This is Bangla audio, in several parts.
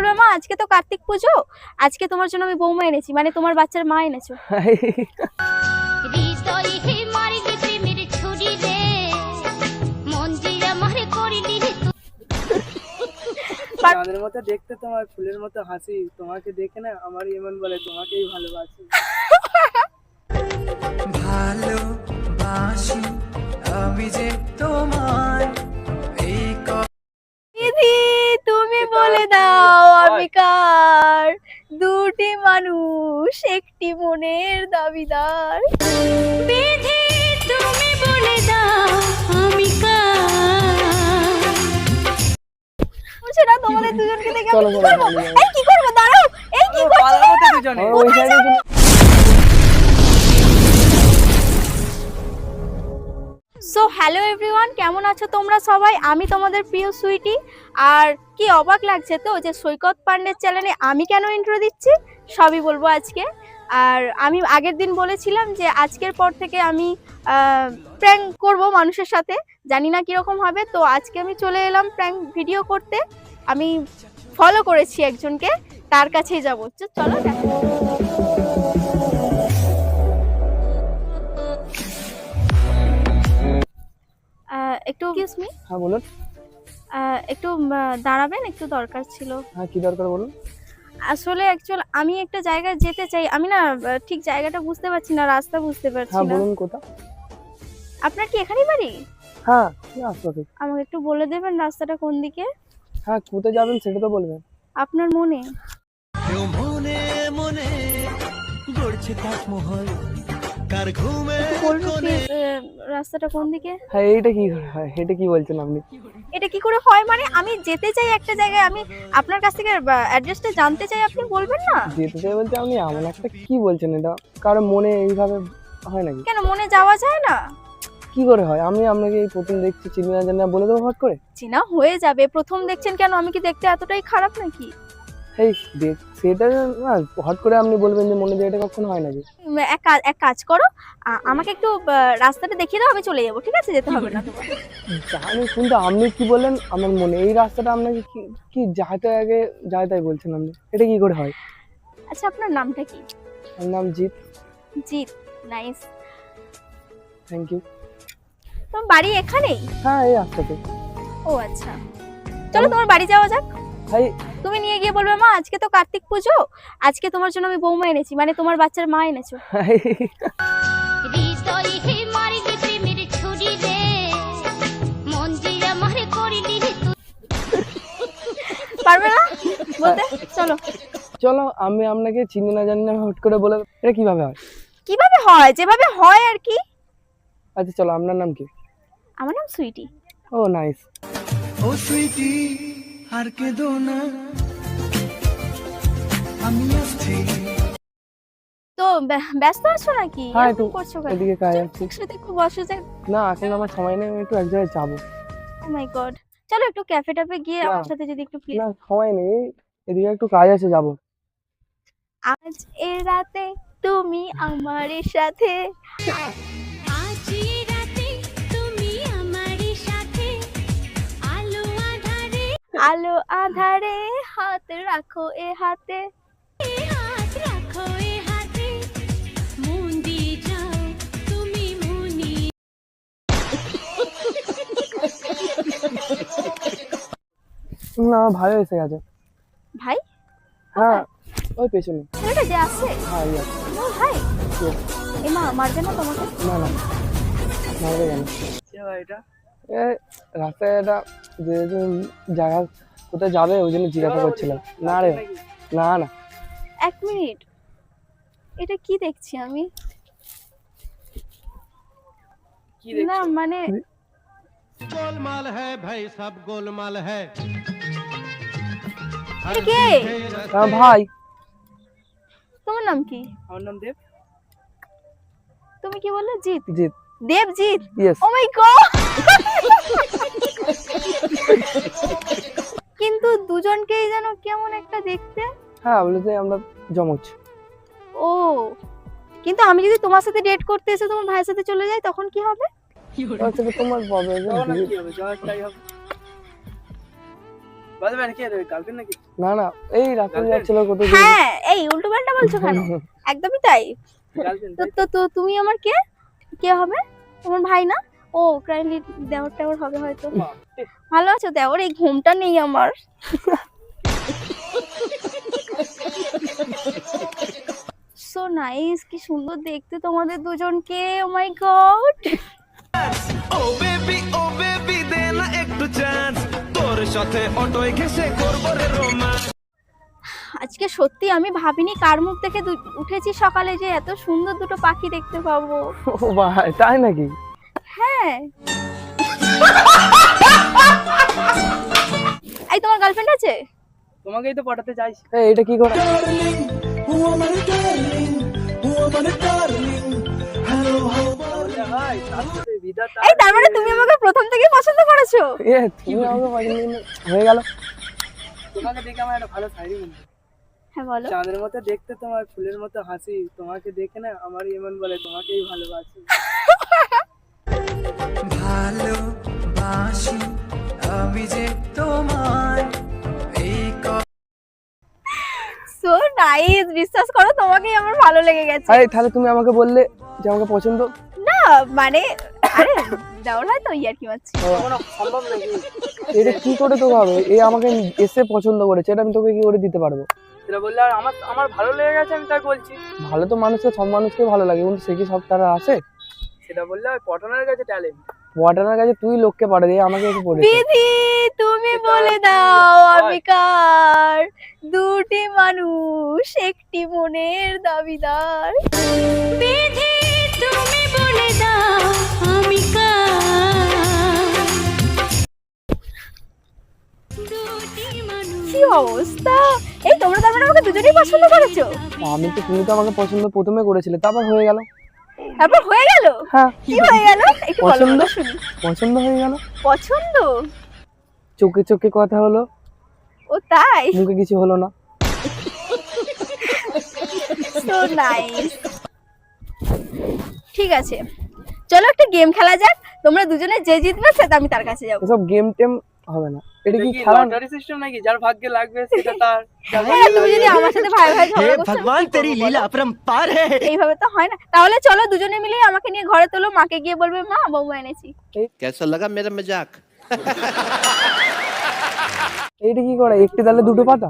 বলবে মা আজকে তো কার্তিক পুজো, আজকে তোমার জন্য আমি বৌমা এনেছি, মানে তোমার বাচ্চার মা এনেছো। চাঁদের মতো দেখতে, তোমার ফুলের মতো হাসি, তোমাকে দেখে না আমার এমন বলে তোমাকেই ভালোবাসি। ভালোবাসি আমি যে তোমায়। দিদি তুমি বলে দাও আমি কার, দুটি মানুষ একটি মনের দাবিদার। দিদি তুমি বলে দাও আমি কার। সেটা তোমাদের দুজনকে দেখে আমি কি করব? এই কি করব? দাঁড়াও, এই কি করছো? সো হ্যালো এভরিওয়ান, কেমন আছো তোমরা সবাই? আমি তোমাদের প্রিয় সুইটি। আর কি অবাক লাগছে তো যে সৈকত পান্ডের চ্যানেলে আমি কেন ইন্ট্রো দিচ্ছি, সবই বলবো আজকে। আর আমি আগের দিন বলেছিলাম যে আজকের পর থেকে আমি প্র্যাঙ্ক করব মানুষের সাথে, জানি না কীরকম হবে। তো আজকে আমি চলে এলাম প্র্যাঙ্ক ভিডিও করতে। আমি ফলো করেছি একজনকে, তার কাছেই যাবো। চলো দেখো। একটু এক্সকিউজ মি। হ্যাঁ বলুন। একটু দাঁড়াবেন, একটু দরকার ছিল। হ্যাঁ কি দরকার বলুন। আসলে আমি একটা জায়গায় যেতে চাই, আমি না ঠিক জায়গাটা বুঝতে পারছি না, রাস্তা বুঝতে পারছি হ্যাঁ না। বলুন কোথা। আপনার কি এখানেই বাড়ি? হ্যাঁ কি আসবে। আমাকে একটু বলে দেবেন রাস্তাটা কোন দিকে? হ্যাঁ কোথায় যাবেন সেটা তো বলবেন। আপনার মনে মনে মনে গড়ছে তাজমহল, কার ঘুমে বলুন রাস্তাটা কোন দিকে? হ্যাঁ এইটা কি হয়, এটা কি বলছেন আপনি? এটা কি করে হয়? মানে আমি যেতে চাই একটা জায়গায়, আমি আপনার কাছ থেকে অ্যাড্রেসটা জানতে চাই, আপনি বলবেন না? যেতে চাই বলতে আপনি এমন একটা কি বলছেন, এটা কারো মনে এইভাবে হয় নাকি? কেন মনে যাওয়া যায় না? কি করে হয়? আমি আপনাকে এই প্রথম দেখছি, চিনি না জানি না বলে দেবো হট করে? চেনা হয়ে যাবে, প্রথম দেখছেন কেন? আমি কি দেখতে এতটাই খারাপ নাকি? এই দেখ সেটা না, হট করে আপনি বলবেন যে মনে দিয়ে, এটা কখনো হয় নাকি? এক কাজ করো, আমাকে একটু রাস্তাটা দেখিয়ে দাও, আমি চলে যাবো, ঠিক আছে? যেতে হবে না তোমার। জানি, কিন্তু আপনি কি বললেন আমার মনে, এই রাস্তাটা আপনাকে কি যাইতে আগে যাই তাই বলছেন আপনি, এটা কি করে হয়? আচ্ছা আপনার নামটা কি? আমার নাম Jeet. Jeet, nice. Thank you. তোমার বাড়ি এখানেই? হ্যাঁ এই রাস্তাতে। ও আচ্ছা, চলো তোমার বাড়ি যাওয়া যাক। ভাই তুমি নিয়ে গিয়ে বলবে মা আজকে তো কার্তিক পুজো, আজকে তোমার জন্য আমি বৌমা এনেছি, মানে তোমার বাচ্চার মা এনেছো। পারবে না বলতে? চলো চলো, আমি আপনাকে চিনি না জানি না হট করে বলে, এটা কিভাবে হয়? কিভাবে হয়? যেভাবে হয় আর কি। আচ্ছা চলো, আপনার নাম কি? আমার নাম সুইটি। ও নাইস। ও সুইটি আর কেঁদো না, আমি আসছি। তো ব্যস্ত আছো নাকি? হ্যাঁ এরকম একটু করছো কেন? এদিকে কাজ আছে। একসাথে খুব বসে যায়। না এখন আমার সময় নেই, আমি একটু এক জায়গায় যাবো। ও মাই গড, চলো একটু ক্যাফে টাফে গিয়ে না। আমার সাথে যদি একটু প্লিজ। না সময় নেই, এদিকে একটু কাজ আছে, যাবো। আজ এর রাতে তুমি আমার সাথে, আজ এর রাতে তুমি আমার সাথে, আলো আধারে হাত রাখো এ হাতে, হাত রাখো এ হাতে, মন দিয়ে যাও তুমি মনি। না ভালো এসে গেছে। ভাই? হ্যাঁ ওই পেছনে। ছেলেটা যে আছে? হ্যাঁ ইয়ে। ও ভাই, এমা মারবে না তোমাকে? না না মারবে কেন? এটা এ রাস্তায় একটা যে জায়গা কোথায় যাবে ওই জন্য জিজ্ঞাসা করছিলাম। না রে না না। এক মিনিট, এটা কি দেখছি আমি? না মানে गोलमाल है भाई, सब गोलमाल है। এটা কে? হ্যাঁ ভাই। তোমার নাম কি? আমার নাম দেব। তুমি কি বললে? জিৎ? জিৎ। দেবজিৎ? ইয়েস। ও মাই গড। কিন্তু দুজনকেই যেন কেমন একটা দেখতে। হ্যাঁ বলতে আমরা জমজ। ও, কিন্তু আমি যদি তোমার সাথে ডেট করতে এসে তোমার ভাইয়ের সাথে চলে যাই তখন কি হবে? তোমার প্রবলেম। না না, এই রাস্তায় যাচ্ছিল কত দূর। হ্যাঁ, এই উল্টো পাল্টা বলছো কেন? একদমই তাই। তো তুমি আমার কে কে হবে? তোমার ভাই না? ও কাইন্ডলি দেওর টেওর হবে হয়তো। ভালো আছো দেওর? এই ঘুমটা নেই আমার। সো নাইস, কি সুন্দর দেখতে তোমাদের দুজনকে। ও মাই গড। ও বেবি দে না একটু চান্স, তোর সাথে অটোয় ঘেসে করব রে রোমান্স। আজকে সত্যি আমি ভাবিনি কার মুখ দেখে উঠেছি সকালে যে এত সুন্দর দুটো পাখি দেখতে পাবো। ও ভাই, তাই নাকি? হ্যাঁ। এই তোমার গার্লফ্রেন্ড আছে? তোমাকেই তো পটাতে চাইছি। এই এটা কি করে? এই তার মানে তুমি আমাকে প্রথম থেকেই পছন্দ করেছো? এ তুমি আমাকে পছন্দ হয়ে গেল। তোমাকে দেখে আমার একটা ভালো শায়রি মনে হয়। হ্যাঁ বলো। চাঁদের মতো দেখতে, তোমার ফুলের মতো হাসি, তোমাকে দেখে না আমার এমন বলে তোমাকেই ভালোবাসি। ভালোবাসি আমি যে তোমায়, এই সো নাইস, বিশ্বাস করো তোমাকেই আমার ভালো লেগে গেছে। আরে তাহলে তুমি আমাকে বললে যে আমাকে পছন্দ। না মানে আরে দেওয়ার হয় তো ইয়ার কি মারছি। সম্ভব নাকি? এটা কি করে তো হবে? এই আমাকে এসে পছন্দ করেছে, এটা আমি তোকে কি করে দিতে পারবো? সেটা বললে আর আমার ভালো লেগে গেছে, আমি তাই বলছি। ভালো তো মানুষকে, সব মানুষকে ভালো লাগে, কিন্তু সে কি সব তারা আসে? সেটা বললে পটানোর কাছে ট্যালেন্ট, পটানোর কাছে তুই লোককে পাঠা দিয়ে আমাকে এসে পড়ে। বিধি তুমি বলে দাও আমি কার, দুটি মানুষ একটি মনের দাবিদার। বিধি তুমি বলে দাও আমি কার, দুটি মানুষ। কি অবস্থা! এই তোমরা তার মানে আমাকে দুজনেই পছন্দ করেছো? আমি তো, তুমি তো আমাকে পছন্দ প্রথমে করেছিলে, তারপর হয়ে গেল। তারপর হয়ে গেল? হ্যাঁ। কি হয়ে গেল একটু বলো পছন্দ, তো শুনি। পছন্দ হয়ে গেল। পছন্দ? চোখে চোখে কথা হলো, ও তাই? মুখে কিছু হলো না। So nice. ঠিক আছে, চলো একটা গেম খেলা যাক। তোমরা দুজনে যে জিতবে সেটা আমি তার কাছে যাবো। এসব গেম টেম হবে না। এটা কি খেলা লটারি সিস্টেম নাকি? যার ভাগ্যে লাগবে সেটা তার। হ্যাঁ, তুমি যদি আমার সাথে ভাই ভাই ঝগড়া করছো, ভগবান তেরি লীলা अपरंपार है। এইভাবে তো হয় না। তাহলে চলো দুজনে মিলে আমাকে নিয়ে ঘরে তোলো, মাকে গিয়ে বলবে মা বৌমা এনেছি। कैसा लगा मेरा मजाक? এইটা কি করে? একটি ডালে দুটো পাতা?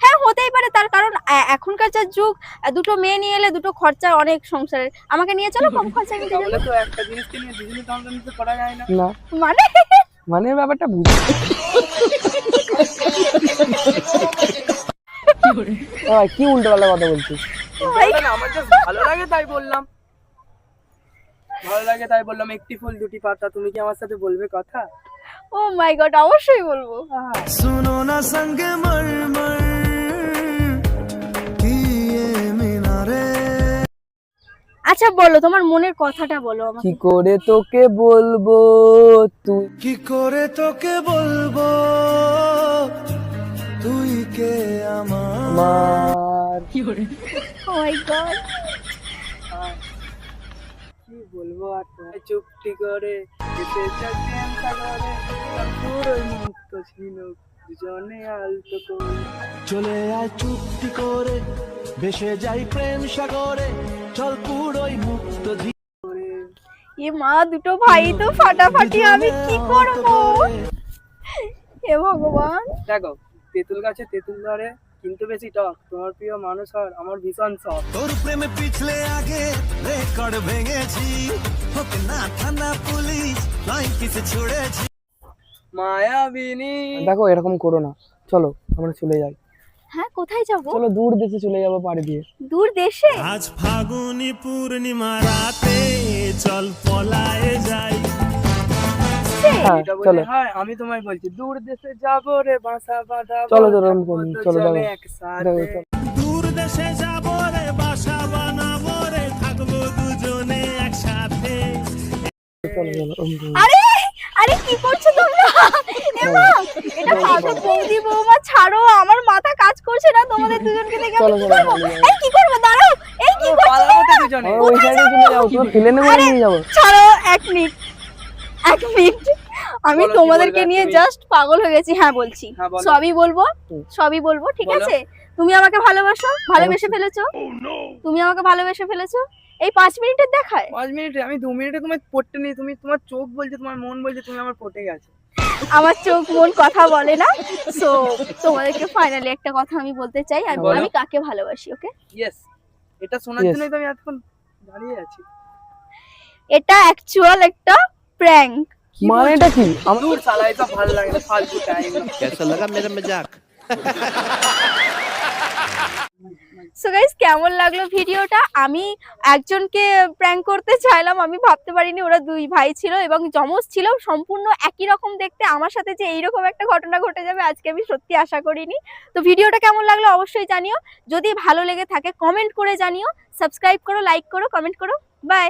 হ্যাঁ হতেই পারে, তার কারণ এখনকার যা যুগ, দুটো মেয়ে নিয়ে এলে দুটো খরচা অনেক সংসারের। আমাকে নিয়ে চলো, কম খরচায় নিতে যাবো। তো একটা জিনিসকে নিয়ে দুজনে কম্প্রোমাইজ করা যায় না। না মানে মানে ব্যাপারটা বুঝি। কি উল্টোপাল্টা কথা বলছিস? আমার জাস্ট ভালো লাগে তাই বললাম, ভালো লাগে তাই বললাম। একটি ফুল দুটি পাতা, তুমি কি আমার সাথে বলবে কথা? ও মাই গড, অবশ্যই বলবো। सुनो ना संग मरमर की ये मीनारे। আচ্ছা বলো, তোমার মনের কথাটা বলো আমাকে। কি করে তোকে বলবো তুই, কি করে তোকে বলবো তুই কে আমার। ও মাই গড, কি বলবো আর তোমায় চুপটি করে এসে চকেন সাগরে, পুরোই মুক্ত ছিল দুজনে আলতো করে। চলে আয় চুক্তি করে ভেসে যাই প্রেম সাগরে, চল পুরোই মুক্ত এ মা, দুটো ভাই তো ফাটাফাটি, আমি কি করব? হে ভগবান। দেখো, তেঁতুল গাছে তেঁতুল ধরে কিন্তু বেশি টক, তোমার প্রিয় মানুষ আর আমার ভীষণ শখ। তোর প্রেমে পিছলে আগে রেকর্ড ভেঙেছি, হোক না থানা পুলিশ নয় কিছু ছুড়েছি। মায়াবিনী। দেখো এরকম করো না, চলো আমরা চলে যাই। হ্যাঁ, কোথায় যাব? চলো দূর দেশে চলে যাবো পাড়ি দিয়ে। দূর দেশে? আজ ফাগুনি পূর্ণিমা রাতে চল পলায়ে যাই। হ্যাঁ চলো। হ্যাঁ আমি তোমায় বলছি, দূর দেশে যাবো রে বাসা বাঁধাবো। চলো চলো চলো চলো একসাথে। দূর দেশে যাব রে, বাসা বানাবো রে, থাকবো দুজনে একসাথে। চলো চলো। আরে আরে কি করছো তোমরা? এমা, এটা পাগল বৌদি বৌমা ছাড়ো, আমার মাথা কাজ করছে না তোমাদের দুজনকে দেখে। আমি কি করব? এই কি করব? দাঁড়াও, এই কি করছো? পালাবো তো দুজনে। ওই সাইডে চলে যাও, তুমি ফেলে নেবো, নিয়ে যাবো। ছাড়ো, এক মিনিট। আমি বলো কি তোমাদেরকে বলবে নিয়ে তুমি? জাস্ট পাগল হয়ে গেছি। হ্যাঁ বলছি, হ্যাঁ, বলো। সবই বলবো, হুম। সবই বলবো, ঠিক বলো। আছে? তুমি আমাকে ভালোবাসো, ভালোবেসে অবশ্যই। ফেলেছো, তুমি আমাকে ভালোবেসে ফেলেছো এই 5 মিনিটের দেখায়। 5 মিনিটে আমি 2 মিনিটে তোমায় পড়তে নেই, তুমি তোমার চোখ বলছে, তোমার মন বলছে তুমি আমার পটে গেছো। আমার চোখ মন কথা বলে না। সো তোমাদেরকে ফাইনালি একটা কথা আমি বলতে চাই, আর বলো। আমি কাকে ভালোবাসি। ওকে, ইয়েস, এটা শোনার Yes. জন্যই তো আমি এতক্ষণ দাঁড়িয়ে আছি। এটা অ্যাকচুয়াল একটা প্র্যাঙ্ক। মানেটা কি? আমার দূর শালা, এটা ভালো লাগে না, ফালতু টাইম। कैसा लगा मेरा मजाक? সো গাইস, কেমন লাগলো ভিডিওটা? আমি একজনকে প্র্যাঙ্ক করতে চাইলাম, আমি ভাবতে পারিনি ওরা দুই ভাই ছিল এবং যমজ ছিল, সম্পূর্ণ একই রকম দেখতে। আমার সাথে যে এইরকম একটা ঘটনা ঘটে যাবে আজকে আমি সত্যি আশা করিনি। তো ভিডিওটা কেমন লাগলো অবশ্যই জানিও, যদি ভালো লেগে থাকে কমেন্ট করে জানিও, সাবস্ক্রাইব করো, লাইক করো, কমেন্ট করো। বাই।